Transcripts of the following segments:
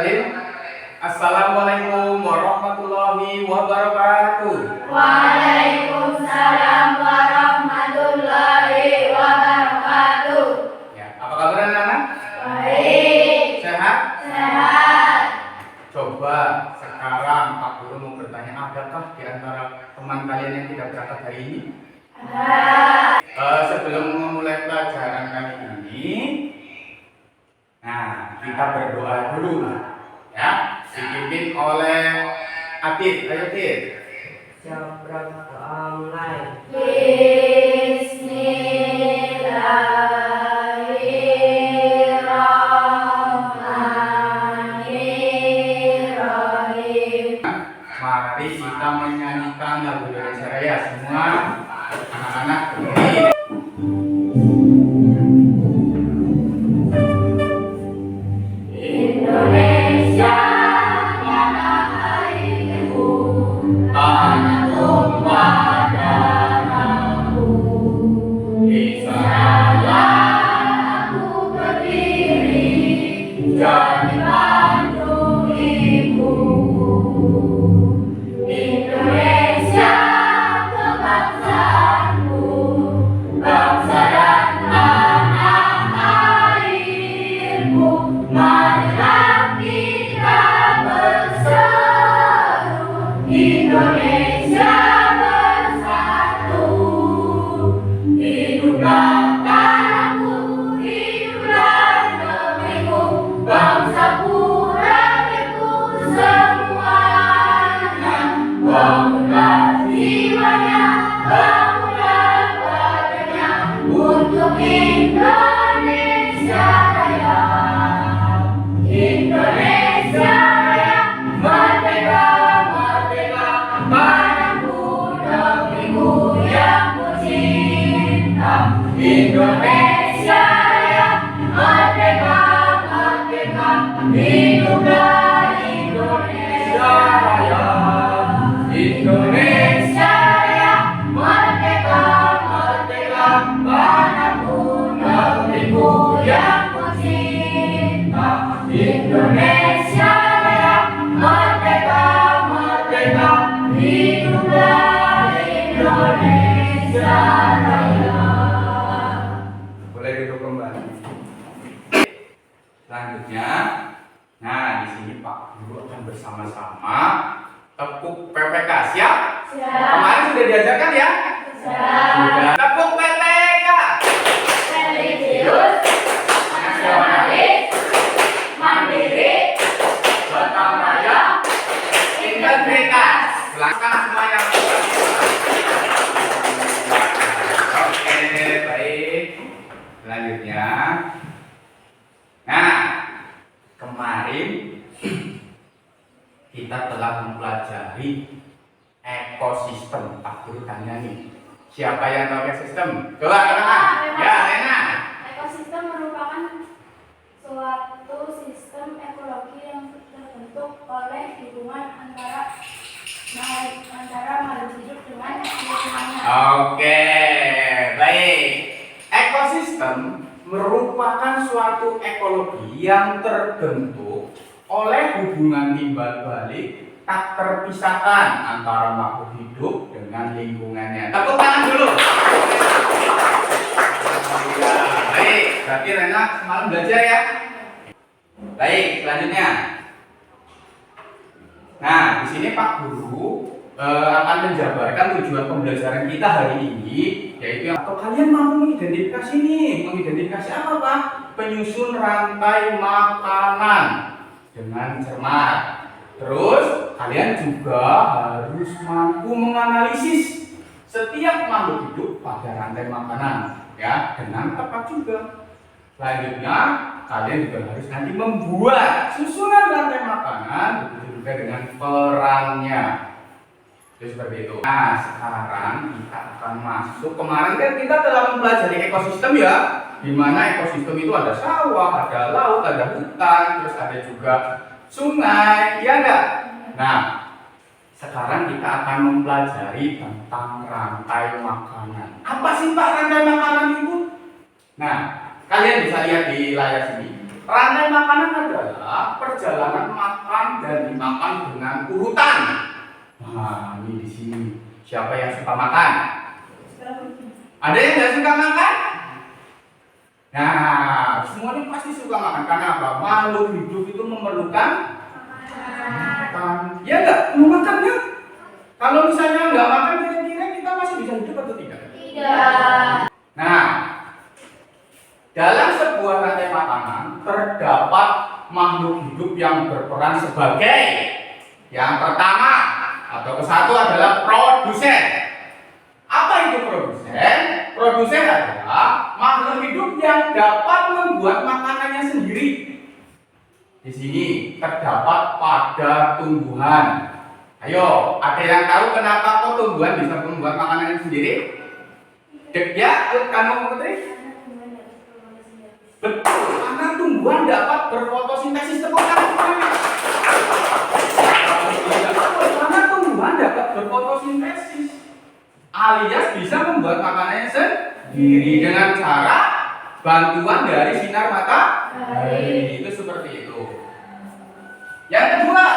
Bismillahirrahmanirrahim. Assalamualaikum warahmatullahi wabarakatuh. Waalaikumsalam warahmatullahi wabarakatuh. Ya, apa kabar anak-anak? Baik. Sehat? Sehat. Coba sekarang Pak Guru mau bertanya, adakah di antara teman kalian yang tidak berangkat hari ini? Ada. Sebelum memulai pelajaran kali ini, kita berdoa dulu, ya. Dipimpin oleh Adit. Ayo Adit. Doa mulai. Bismillahirrahmanirrahim. Mari kita menyanyikan lagu Indonesia Raya semua anak-anak berdiri. Indonesia tanah airku, tanah tumpah darahku. Di sana aku berdiri, jadi mantu ibuku. Indonesia kebangsaanku, bangsa dan tanah airku. Marilah kita berseru, Indonesia bersatu. Hiduplah tanahku, hiduplah negeriku, bangsaku, rakyatku semuanya. Bangunlah jiwanya, bangunlah badannya untuk Indonesia Raya. Indonesia Raya, merdeka, merdeka, padaku negeriku yang ku cinta. Indonesia Raya, merdeka, merdeka, hiduplah Indonesia Raya. Indonesia Raya, merdeka, merdeka, padaku negeriku yang ku cinta. Indonesia Raya, merdeka, merdeka, hiduplah Indonesia Raya. Boleh duduk kembali. Selanjutnya, di sini Pak Guru akan bersama-sama tepuk PPK. Siap? Siap. Kemarin sudah diajarkan ya? Siap. Sudah. Tepuk PPK. Religius, nasionalis, mandiri, Gotong royong, integritas. Belakang semuanya. Oke, baik. Selanjutnya, kemarin kita telah mempelajari ekosistem. Pak Guru tanya nih, siapa yang tahu ekosistem? Coba katakan. Ya, Lena. Ekosistem merupakan suatu sistem ekologi yang terbentuk oleh hubungan antara makhluk hidup dengan lingkungannya. Oke, baik. Ekosistem merupakan suatu ekologi yang terbentuk oleh hubungan timbal balik tak terpisahkan antara makhluk hidup dengan lingkungannya. Tepuk tangan dulu. Ya, baik. Berarti Rena semalam belajar ya. Baik, selanjutnya. Di sini Pak Guru akan menjabarkan tujuan pembelajaran kita hari ini, yaitu atau kalian mampu mengidentifikasi apa Pak? Penyusun rantai makanan dengan cermat. Terus kalian juga harus mampu menganalisis setiap makhluk hidup pada rantai makanan, ya, dengan tepat juga. Selanjutnya kalian juga harus nanti membuat susunan rantai makanan, begitu juga dengan perannya. Itu seperti itu. Sekarang kita akan masuk. Kemarin kan kita telah mempelajari ekosistem ya, di mana ekosistem itu ada sawah, ada laut, ada hutan, terus ada juga sungai, ya enggak? Sekarang kita akan mempelajari tentang rantai makanan. Apa sih Pak rantai makanan itu? Kalian bisa lihat di layar sini. Rantai makanan adalah perjalanan makan dan dimakan dengan urutan. Nah, ini di sini. Siapa yang suka makan? Ada yang nggak suka makan? Nah, semuanya pasti suka makan. Karena apa? Makhluk hidup itu memerlukan makan. Ya nggak? Perlu makan ya? Kalau misalnya nggak makan, kira-kira kita masih bisa hidup atau tidak? Tidak. Nah, dalam sebuah rantai makanan terdapat makhluk hidup yang berperan sebagai yang pertama atau kesatu adalah produsen. Apa itu produsen? Produsen adalah makhluk hidup yang dapat membuat makanannya sendiri. Di sini terdapat pada tumbuhan. Ayo, ada yang tahu kenapa kok tumbuhan bisa membuat makanannya sendiri? Ya, kamu Putri? Betul, karena tumbuhan dapat berfotosintesis. Tepuk tangan. Karena tumbuhan dapat berfotosintesis, alias bisa membuat makanannya sendiri dengan cara bantuan dari sinar matahari. Itu seperti itu. Yang kedua,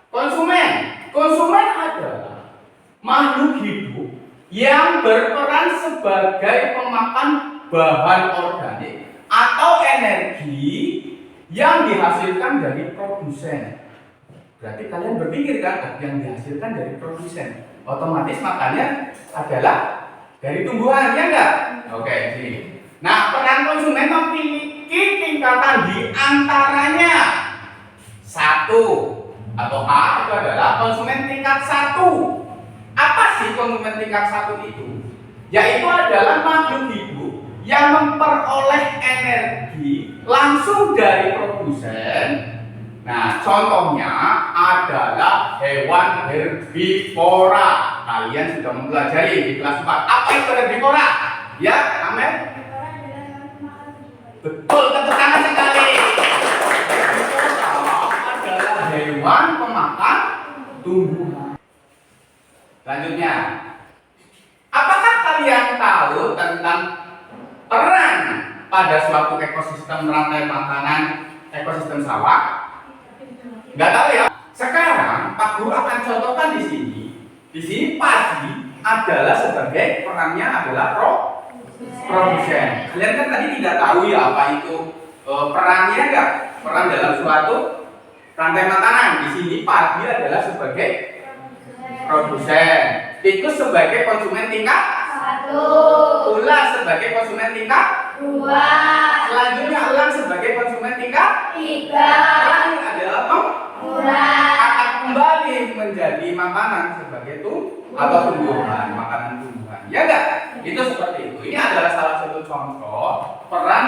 konsumen. Konsumen adalah makhluk hidup yang berperan sebagai pemakan bahan organik atau energi yang dihasilkan dari produsen. Berarti kalian berpikir kan, yang dihasilkan dari produsen, otomatis makannya adalah dari tumbuhan, ya enggak? Oke, sini. Nah, peran konsumen memiliki tingkatan di antaranya. Satu atau A itu adalah konsumen tingkat 1. Apa sih konsumen tingkat 1 itu? Yaitu adalah makhluk hidup yang memperoleh energi langsung dari produsen. Nah, contohnya adalah hewan herbivora. Kalian sudah mempelajari di kelas 4. Apa itu herbivora? Ya, Amel? Betul, tepuk tangan sekali. Adalah hewan pemakan tumbuhan. Selanjutnya, apakah kalian tahu tentang peran pada suatu ekosistem rantai makanan, ekosistem sawah? Nggak tahu ya. Sekarang Pak Guru akan contohkan di sini. Di sini padi adalah sebagai perannya adalah produsen. Kalian kan tadi tidak tahu ya apa itu perannya enggak? Peran dalam suatu rantai makanan. Di sini padi adalah sebagai produsen. Tikus sebagai konsumen tingkat 1. ular sebagai konsumen tingkat 2. selanjutnya elang sebagai konsumen tingkat 3. ini adalah Kurang. akan kembali menjadi makanan sebagai atau tumbuhan, makanan tumbuhan. Ya enggak? Itu seperti itu. Ini adalah salah satu contoh peran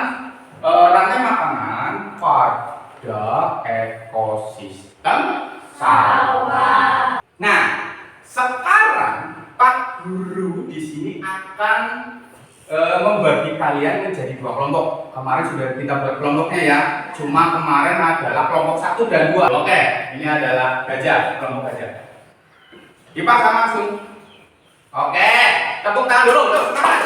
rantai makanan pada ekosistem sawah. Nah, sekarang Pak Guru di sini akan membagi kalian menjadi 2 kelompok. Kemarin sudah kita buat kelompoknya ya. Cuma kemarin adalah kelompok 1 dan 2. Oke, ini adalah gajah, kelompok gajah. Dipasang langsung. Oke, tepuk tangan dulu, tepuk tangan.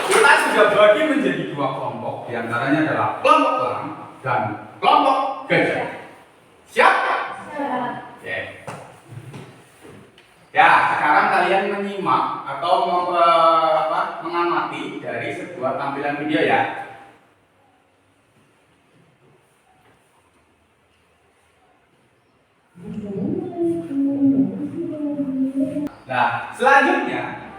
Kita sudah bagi menjadi 2 kelompok. Di antaranya adalah kelompok elang dan kelompok gajah. Siap? Oke. Ya, sekarang kalian menyimak atau mengamati dari sebuah tampilan video ya. Nah, selanjutnya,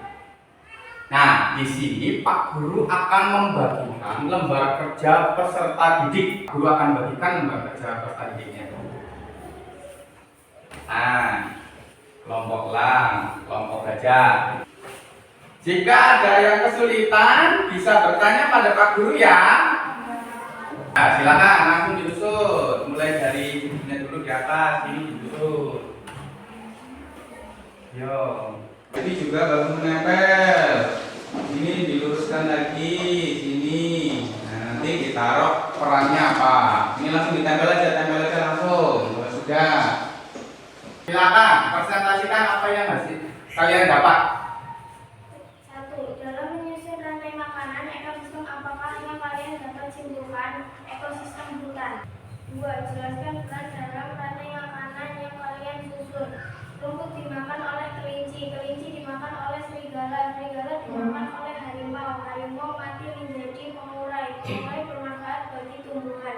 nah di sini Pak Guru akan membagikan lembar kerja peserta didik. Guru akan bagikan lembar kerja peserta didiknya. Nah, kelompok elang, kelompok gajah. Jika ada yang kesulitan, bisa bertanya pada Pak Guru ya. Nah, silakan langsung disusun. Mulai dari bukunya dulu di atas, ini disusun. Yo, ini juga baru menempel. Ini diluruskan lagi, sini. Nah, nanti ditaruh perannya apa. Ini langsung ditempel aja langsung. Kalau sudah. Silakan presentasikan apa yang kalian dapat. 1. Dalam menyusun rantai makanan ekosistem apakah yang kalian 2. Jelaskan peran dalam rantai makanan yang kalian susun. Rumput dimakan oleh kelinci, kelinci dimakan oleh serigala, serigala dimakan oleh harimau, harimau mati menjadi pengurai, pengurai bermanfaat bagi tumbuhan.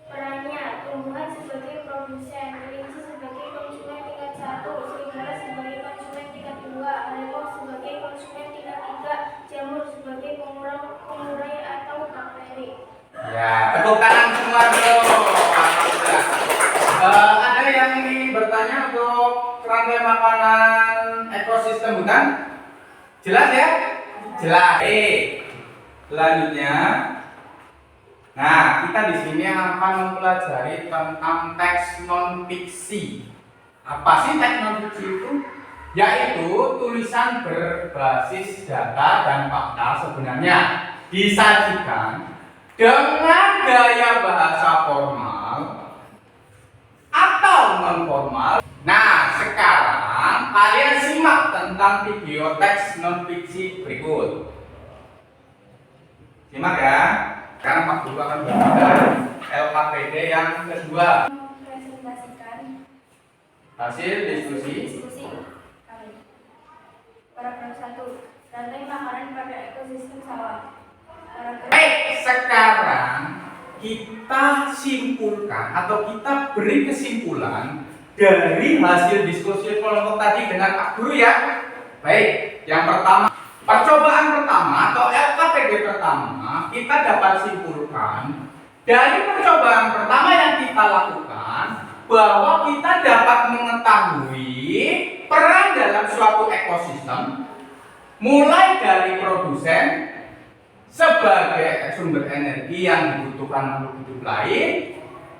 Perannya, tumbuhan sebagai produsen, kelinci sebagai konsumen tingkat 1, serigala sebagai konsumen tingkat 2, harimau sebagai konsumen tingkat 3, jamur sebagai pengurai atau bakteri. Ya, tepuk tangan semua dulu. Ada yang ingin bertanya untuk rantai makanan ekosistem bukan? Jelas ya? Jelas. Selanjutnya, nah kita di sini akan mempelajari tentang teks non fiksi. Apa sih teks non fiksi itu? Yaitu tulisan berbasis data dan fakta sebenarnya disajikan dengan gaya bahasa formal atau non formal. Nah, sekarang kalian simak tentang video teks non fiksi berikut. Simak ya. Sekarang Pak Guru akan membacakan LKPD yang kedua. Presentasikan Hasil diskusi. kami. Paragraf 1. Rantai makanan pada ekosistem sawah. Baik, sekarang kita simpulkan atau kita beri kesimpulan dari hasil diskusi kelompok tadi dengan Pak Guru ya. Baik, yang pertama, percobaan pertama atau LKPD pertama, kita dapat simpulkan dari percobaan pertama yang kita lakukan bahwa kita dapat mengetahui peran dalam suatu ekosistem mulai dari produsen sebagai sumber energi yang dibutuhkan makhluk hidup lain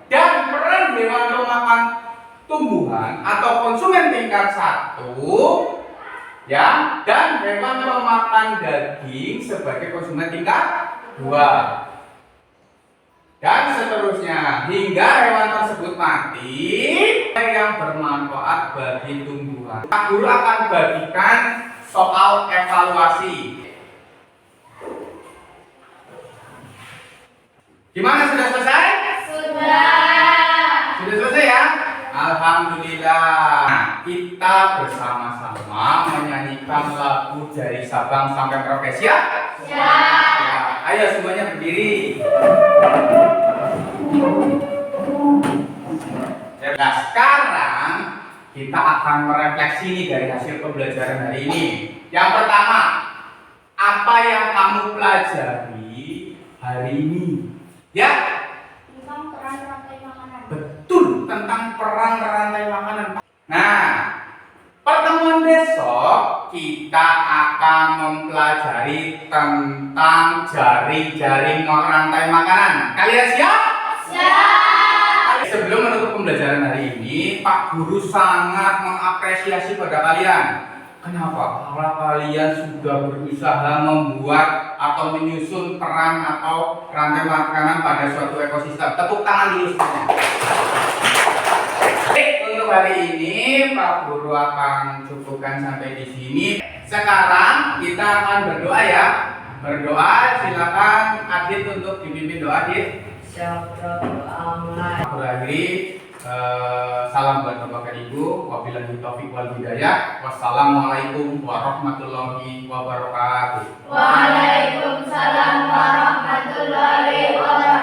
dan peran hewan pemakan tumbuhan atau konsumen tingkat 1 ya, dan hewan pemakan daging sebagai konsumen tingkat 2 dan seterusnya hingga hewan tersebut mati yang bermanfaat bagi tumbuhan. Pak Guru akan bagikan soal evaluasi. Gimana, sudah selesai? Sudah. Sudah selesai ya? Alhamdulillah. Nah, kita bersama-sama menyanyikan lagu dari Sabang sampai Merauke. Siap? Siap. Ya, ayo semuanya berdiri. Nah, sekarang kita akan merefleksi nih dari hasil pembelajaran hari ini. Yang pertama, apa yang kamu pelajari hari ini? Ya, Tentang peran rantai makanan. betul, tentang peran rantai makanan. Nah, pertemuan besok kita akan mempelajari tentang jaring-jaring rantai makanan. Kalian siap? Siap. Sebelum menutup pembelajaran hari ini, Pak Guru sangat mengapresiasi pada kalian. Kenapa? Karena kalian sudah berusaha membuat atau menyusun peran atau rantai makanan pada suatu ekosistem. Tepuk tangan dulu semuanya. Baik, untuk hari ini Pak Guru akan cukupkan sampai di sini. Sekarang kita akan berdoa ya. Berdoa, silakan Adit untuk dipimpin doa, Adit. Berakhiri, salam buat Bapak dan Ibu. Wabillahi taufiq wal hidayah. Wassalamualaikum warahmatullahi wabarakatuh. Waalaikumsalam warahmatullahi wabarakatuh.